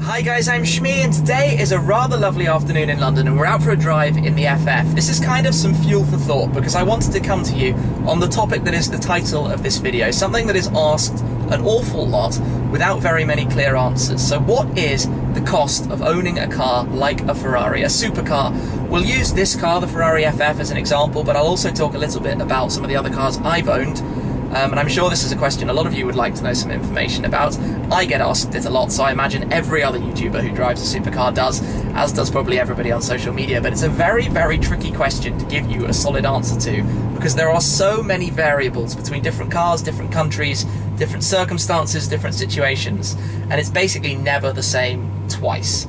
Hi guys, I'm Shmi, and today is a rather lovely afternoon in London and we're out for a drive in the FF. This is kind of some fuel for thought because I wanted to come to you on the topic that is the title of this video, something that is asked an awful lot without very many clear answers. So what is the cost of owning a car like a Ferrari, a supercar? We'll use this car, the Ferrari FF, as an example, but I'll also talk a little bit about some of the other cars I've owned. And I'm sure this is a question a lot of you would like to know some information about. I get asked it a lot, so I imagine every other YouTuber who drives a supercar does, as does probably everybody on social media, but it's a very, very tricky question to give you a solid answer to, because there are so many variables between different cars, different countries, different circumstances, different situations, and it's basically never the same twice.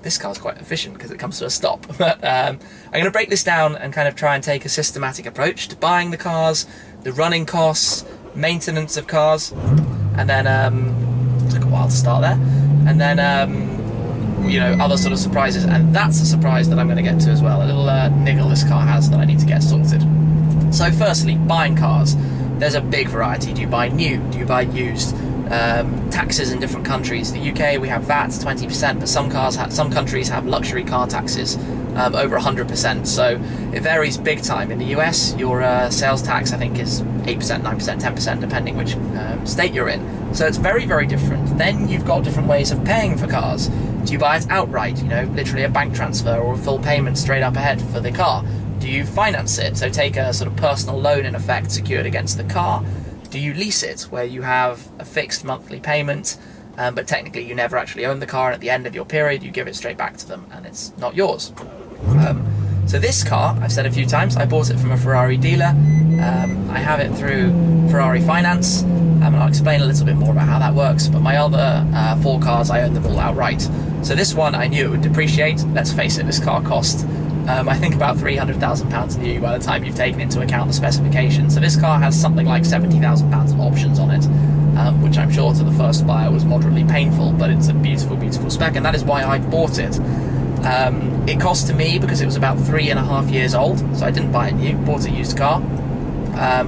This car's quite efficient because it comes to a stop. But I'm going to break this down and kind of try and take a systematic approach to buying the cars, the running costs, maintenance of cars, and then took a while to start there, and then you know, other sort of surprises, and that's a surprise that I'm going to get to as well, a little niggle this car has that I need to get sorted. So firstly, buying cars. There's a big variety. Do you buy new? Do you buy used? Taxes in different countries. The UK, we have VAT 20%, but some countries have luxury car taxes over 100%. So it varies big time. In the US, your sales tax I think is 8%, 9%, 10%, depending which state you're in. So it's very, very different. Then you've got different ways of paying for cars. Do you buy it outright? You know, literally a bank transfer or a full payment straight up ahead for the car. Do you finance it? So take a sort of personal loan in effect secured against the car. Do you lease it, where you have a fixed monthly payment, but technically you never actually own the car, and at the end of your period you give it straight back to them and it's not yours? So this car, I've said a few times, I bought it from a Ferrari dealer. I have it through Ferrari Finance, and I'll explain a little bit more about how that works, but my other 4 cars, I own them all outright. So this one, I knew it would depreciate. Let's face it, this car cost I think about £300,000 new by the time you've taken into account the specifications. So this car has something like £70,000 of options on it, which I'm sure to the first buyer was moderately painful, but it's a beautiful, beautiful spec, and that is why I bought it. It cost to me, because it was about 3.5 years old, so I didn't buy it new, bought a used car,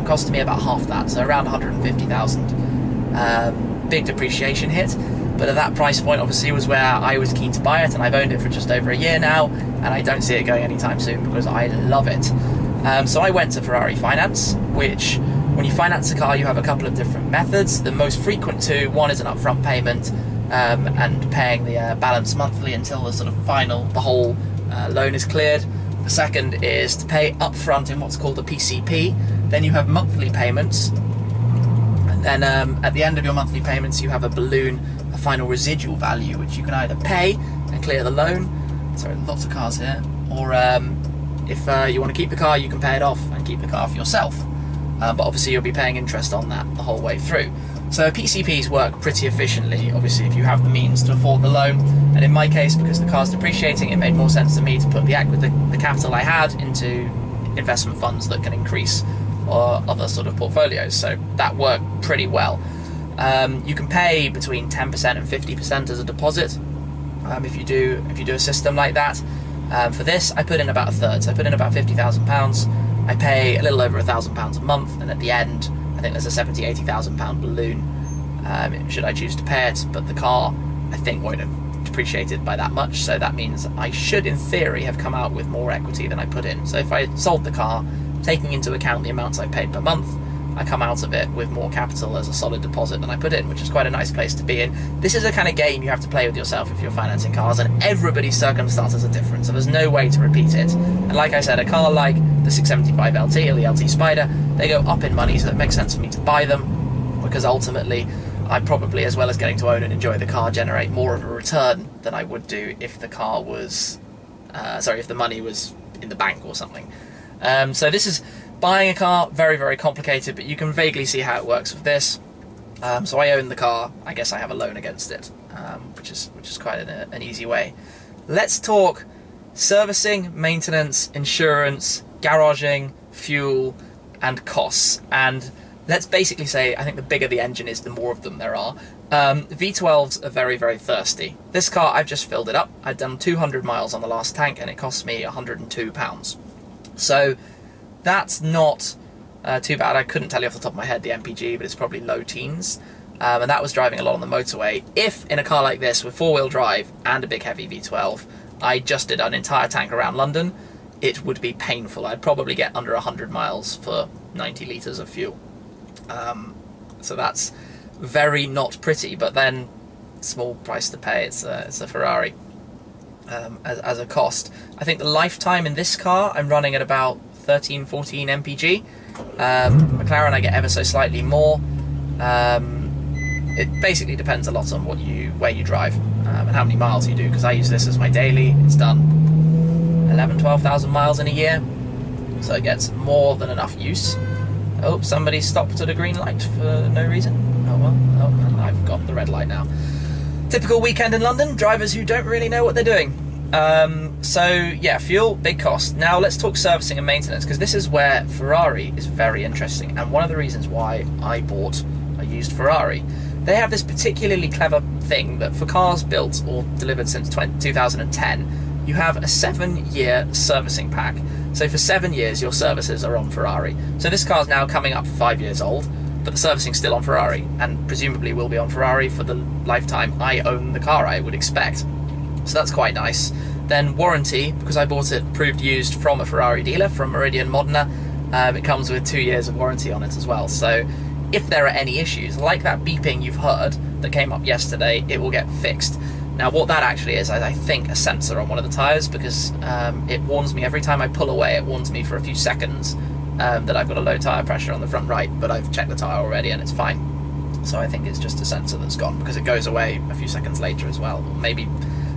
cost me about half that, so around 150,000. Big depreciation hit. But at that price point, obviously, was where I was keen to buy it, and I've owned it for just over a year now, and I don't see it going anytime soon because I love it. So I went to Ferrari Finance, which, when you finance a car, you have a couple of different methods. The most frequent two, one is an upfront payment and paying the balance monthly until the sort of the whole loan is cleared. The second is to pay upfront in what's called a PCP. Then you have monthly payments, and then at the end of your monthly payments, you have a balloon, a final residual value, which you can either pay and clear the loan. Sorry, lots of cars here. Or if you want to keep the car, you can pay it off and keep the car for yourself. But obviously you'll be paying interest on that the whole way through. So PCPs work pretty efficiently, obviously, if you have the means to afford the loan. And in my case, because the car's depreciating, it made more sense to me to put the capital I had into investment funds that can increase or other sort of portfolios. So that worked pretty well. You can pay between 10% and 50% as a deposit if you do a system like that. For this, I put in about a third, so I put in about £50,000. I pay a little over £1,000 a month, and at the end, I think there's a £70,000-£80,000 balloon should I choose to pay it. But the car, I think, won't have depreciated by that much, so that means I should, in theory, have come out with more equity than I put in. So if I sold the car, taking into account the amounts I paid per month, I come out of it with more capital as a solid deposit than I put in, which is quite a nice place to be in. This is a kind of game you have to play with yourself if you're financing cars, and everybody's circumstances are different, so there's no way to repeat it. And like I said, a car like the 675 LT or the LT Spider, they go up in money, so it makes sense for me to buy them, because ultimately I probably, as well as getting to own and enjoy the car, generate more of a return than I would do if the car was, if the money was in the bank or something. So this is buying a car, very, very complicated, but you can vaguely see how it works with this. So I own the car, I guess I have a loan against it, which is quite an easy way. Let's talk servicing, maintenance, insurance, garaging, fuel, and costs. And let's basically say, I think the bigger the engine is, the more of them there are. V12s are very, very thirsty. This car, I've just filled it up. I've done 200 miles on the last tank, and it cost me £102. So that's not Too bad I couldn't tell you off the top of my head the MPG, but it's probably low teens. And that was driving a lot on the motorway. If in a car like this with four-wheel drive and a big heavy V12, I just did an entire tank around London, it would be painful. I'd probably get under 100 miles for 90 litres of fuel. So that's very not pretty, but then small price to pay. It's a Ferrari as a cost. I think the lifetime in this car I'm running at about 13, 14 mpg. McLaren I get ever so slightly more. It basically depends a lot on where you drive and how many miles you do, because I use this as my daily. It's done 11, 12,000 miles in a year, so it gets more than enough use. Oh, somebody stopped at a green light for no reason. Oh well, and I've got the red light now. Typical weekend in London, drivers who don't really know what they're doing. So yeah, fuel, big cost. Now let's talk servicing and maintenance, because this is where Ferrari is very interesting, and one of the reasons why I bought a used Ferrari. They have this particularly clever thing that for cars built or delivered since 2010, you have a 7-year servicing pack. So for 7 years your services are on Ferrari. So this car's now coming up 5 years old, but the servicing's still on Ferrari, and presumably will be on Ferrari for the lifetime I own the car, I would expect. So that's quite nice. Then warranty, because I bought it approved used from a Ferrari dealer, from Meridian Modena, it comes with 2 years of warranty on it as well. So if there are any issues, like that beeping you've heard that came up yesterday, it will get fixed. Now what that actually is, I think, a sensor on one of the tyres, because it warns me every time I pull away, it warns me for a few seconds that I've got a low tyre pressure on the front right, but I've checked the tyre already and it's fine. So I think it's just a sensor that's gone, because it goes away a few seconds later as well. Or maybe,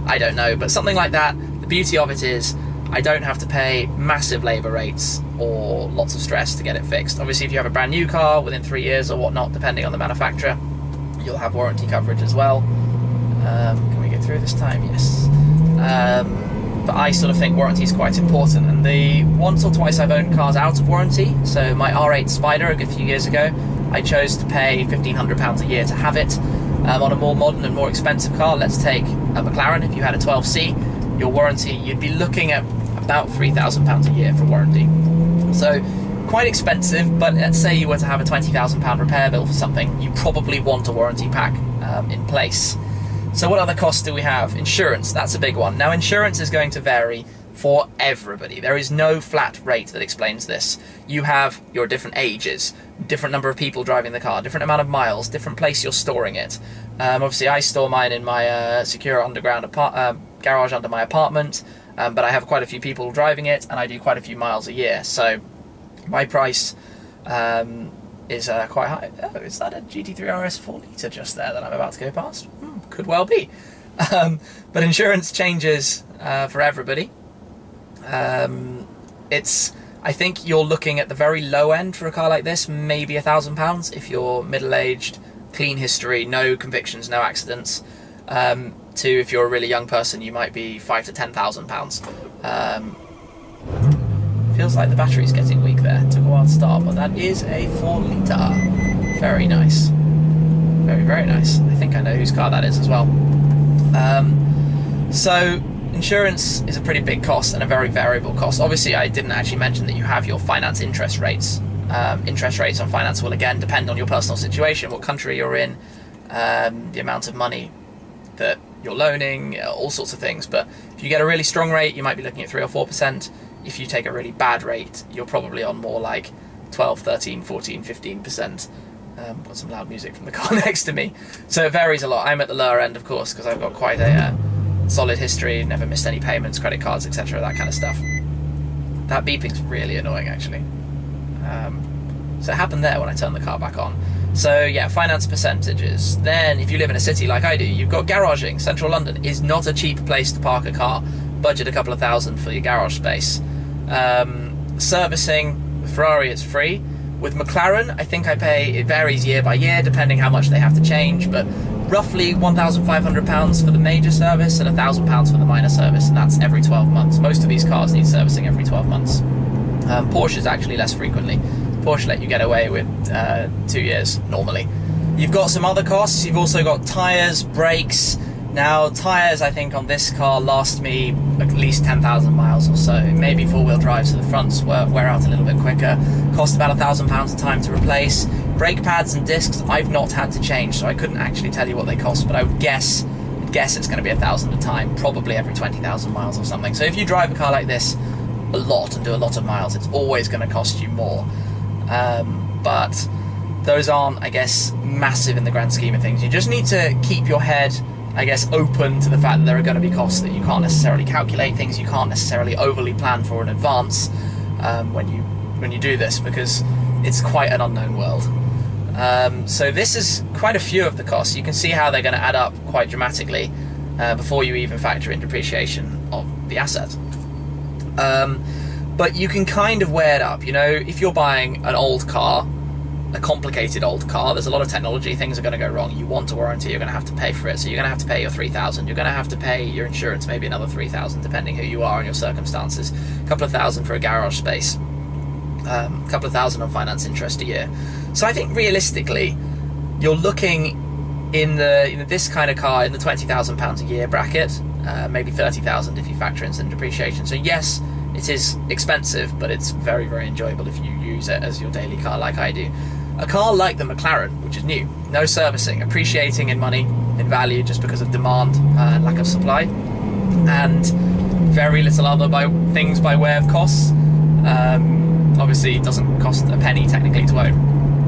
I don't know, but something like that. The beauty of it is I don't have to pay massive labour rates or lots of stress to get it fixed. Obviously if you have a brand new car within 3 years or whatnot, depending on the manufacturer, you'll have warranty coverage as well. Can we get through this time? Yes. But I sort of think warranty is quite important, and the once or twice I've owned cars out of warranty, so my R8 Spider a good few years ago, I chose to pay £1,500 a year to have it. On a more modern and more expensive car, let's take a McLaren, if you had a 12C, your warranty, you'd be looking at about £3,000 a year for warranty. So quite expensive, but let's say you were to have a £20,000 repair bill for something, you probably want a warranty pack in place. So what other costs do we have? Insurance, that's a big one. Now insurance is going to vary for everybody. There is no flat rate that explains this. You have your different ages, different number of people driving the car, different amount of miles, different place you're storing it. Obviously I store mine in my secure underground garage under my apartment, but I have quite a few people driving it and I do quite a few miles a year. So my price is quite high. Oh, is that a GT3 RS 4 litre just there that I'm about to go past? Could well be. But insurance changes for everybody. I think you're looking at the very low end for a car like this, maybe £1,000 if you're middle-aged, clean history, no convictions, no accidents. To if you're a really young person, you might be £5,000 to £10,000. Feels like the battery's getting weak there. Took a while to start, but that is a 4 litre. Very nice. Very, very nice. I think I know whose car that is as well. So insurance is a pretty big cost and a very variable cost. Obviously, I didn't actually mention that you have your finance interest rates. Interest rates on finance will again depend on your personal situation, what country you're in, the amount of money that you're loaning, all sorts of things. But if you get a really strong rate, you might be looking at 3 or 4%. If you take a really bad rate, you're probably on more like 12, 13, 14, 15%. Got some loud music from the car next to me. So it varies a lot. I'm at the lower end, of course, because I've got quite a solid history, never missed any payments, credit cards, etc., that kind of stuff. That beeping's really annoying, actually. So it happened there when I turned the car back on. So yeah, finance percentages. Then if you live in a city like I do, you've got garaging. Central London is not a cheap place to park a car. Budget a couple of £1,000 for your garage space. Servicing, with Ferrari it's free. With McLaren, I think I pay, it varies year by year depending how much they have to change, but roughly £1,500 for the major service and £1,000 for the minor service, and that's every 12 months. Most of these cars need servicing every 12 months. Porsches actually less frequently. Porsche let you get away with 2 years normally. You've got some other costs. You've also got tyres, brakes, Now, tyres, I think, on this car last me at least 10,000 miles or so. Maybe four-wheel drive, so the fronts wear out a little bit quicker. Cost about £1,000 a time to replace. Brake pads and discs, I've not had to change, so I couldn't actually tell you what they cost, but I would guess it's going to be £1,000 a time, probably every 20,000 miles or something. So if you drive a car like this a lot and do a lot of miles, it's always going to cost you more. But those aren't, I guess, massive in the grand scheme of things. You just need to keep your head, I guess, open to the fact that there are going to be costs that you can't necessarily calculate, things you can't necessarily overly plan for in advance when you do this, because it's quite an unknown world. So this is quite a few of the costs. You can see how they're going to add up quite dramatically before you even factor in depreciation of the asset. But you can kind of weigh it up. You know, if you're buying an old car, a complicated old car, there's a lot of technology, things are going to go wrong, you want a warranty, you're going to have to pay for it, so you're going to have to pay your $3,000, you're going to have to pay your insurance, maybe another $3,000 depending who you are and your circumstances, a couple of thousand for a garage space, a couple of thousand on finance interest a year. So I think realistically you're looking in this kind of car in the £20,000 a year bracket, maybe 30,000 if you factor in some depreciation. So yes, it is expensive, but it's very, very enjoyable if you use it as your daily car like I do. A car like the McLaren, which is new, no servicing, appreciating in money, in value, just because of demand and lack of supply, and very little other things by way of costs. Obviously, it doesn't cost a penny technically to own,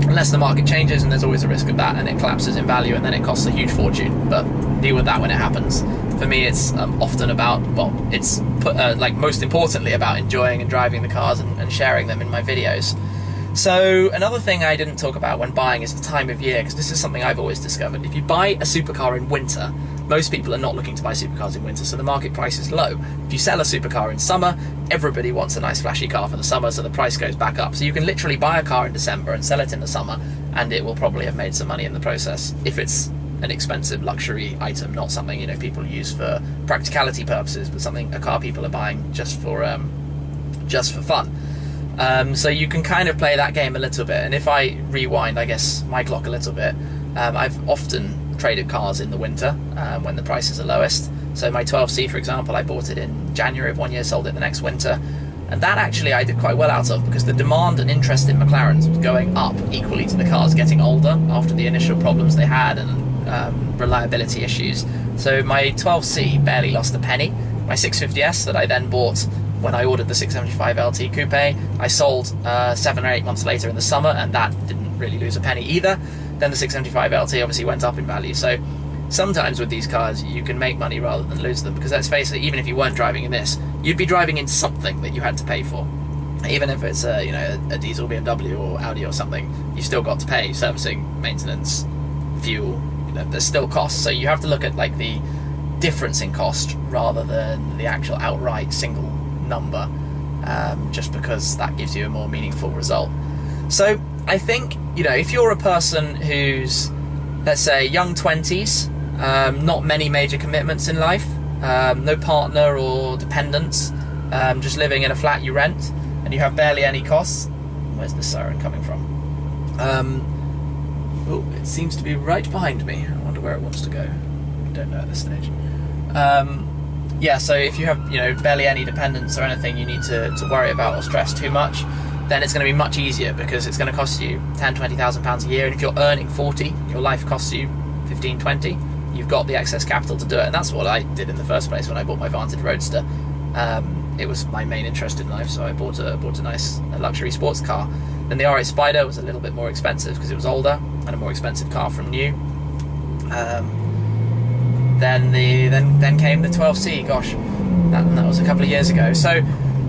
unless the market changes, and there's always a risk of that, and it collapses in value, and then it costs a huge fortune. But deal with that when it happens. For me, it's often about, well, it's like most importantly about enjoying and driving the cars and sharing them in my videos. So another thing I didn't talk about when buying is the time of year, because this is something I've always discovered. If you buy a supercar in winter, most people are not looking to buy supercars in winter, so the market price is low. If you sell a supercar in summer, everybody wants a nice flashy car for the summer, so the price goes back up. So you can literally buy a car in December and sell it in the summer, and it will probably have made some money in the process, if it's an expensive luxury item, not something, you know, people use for practicality purposes, but a car people are buying just for fun. So you can kind of play that game a little bit, and if I rewind, I guess, my clock a little bit, I've often traded cars in the winter when the prices are lowest. So my 12C, for example, I bought it in January of one year, sold it the next winter, and that actually I did quite well out of, because the demand and interest in McLarens was going up equally to the cars getting older after the initial problems they had and reliability issues. So my 12C barely lost a penny. My 650S that I then bought when I ordered the 675 LT Coupe, I sold 7 or 8 months later in the summer, and that didn't really lose a penny either. Then the 675 LT obviously went up in value. So sometimes with these cars you can make money rather than lose them, because let's face it, even if you weren't driving in this, you'd be driving in something that you had to pay for. Even if it's a diesel BMW or Audi or something, you've still got to pay servicing, maintenance, fuel. There's still costs, so you have to look at like the difference in cost rather than the actual outright single number, just because that gives you a more meaningful result. So I think, if you're a person who's, let's say, young 20s, not many major commitments in life, no partner or dependents, just living in a flat you rent, and you have barely any costs. Where's the siren coming from? Oh, it seems to be right behind me. I wonder where it wants to go. I don't know at this stage. Yeah, so if you have barely any dependents or anything you need to worry about or stress too much, then it's going to be much easier, because it's going to cost you £10,000–20,000 a year, and if you're earning 40, your life costs you 15–20. You've got the excess capital to do it, and that's what I did in the first place when I bought my Vantage Roadster. It was my main interest in life, so I bought a nice luxury sports car. Then the R8 Spider was a little bit more expensive because it was older and a more expensive car from new. Then came the 12C. Gosh, that was a couple of years ago. So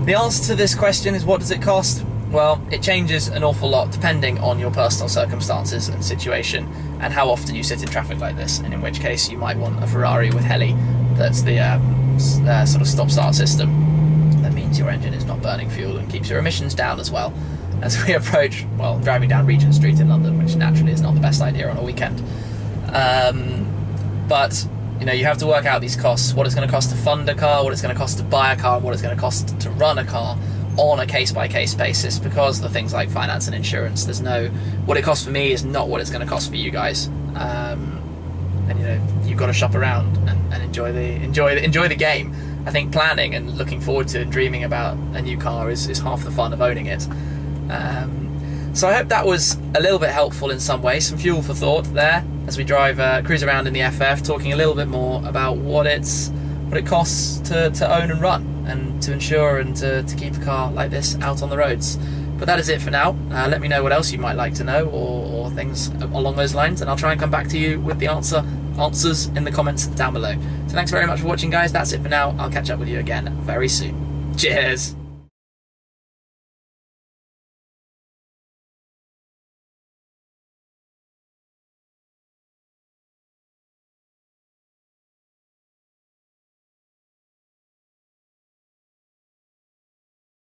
the answer to this question is, what does it cost? Well, it changes an awful lot depending on your personal circumstances and situation, and how often you sit in traffic like this, and in which case you might want a Ferrari with heli that's the sort of stop-start system. That means your engine is not burning fuel and keeps your emissions down as well, as we approach, well, driving down Regent Street in London, which naturally is not the best idea on a weekend. But you have to work out these costs, what it's going to cost to fund a car, what it's going to cost to buy a car, and what it's going to cost to run a car on a case-by-case basis, because the things like finance and insurance, what it costs for me is not what it's going to cost for you guys. and you know, you've got to shop around and enjoy the game. I think planning and looking forward to and dreaming about a new car is half the fun of owning it. So I hope that was a little bit helpful in some way, some fuel for thought there as we cruise around in the FF, talking a little bit more about what it costs to own and run, and to insure and to keep a car like this out on the roads. But that is it for now. Let me know what else you might like to know, or things along those lines, and I'll try and come back to you with the answers in the comments down below. So thanks very much for watching, guys. That's it for now. I'll catch up with you again very soon. Cheers!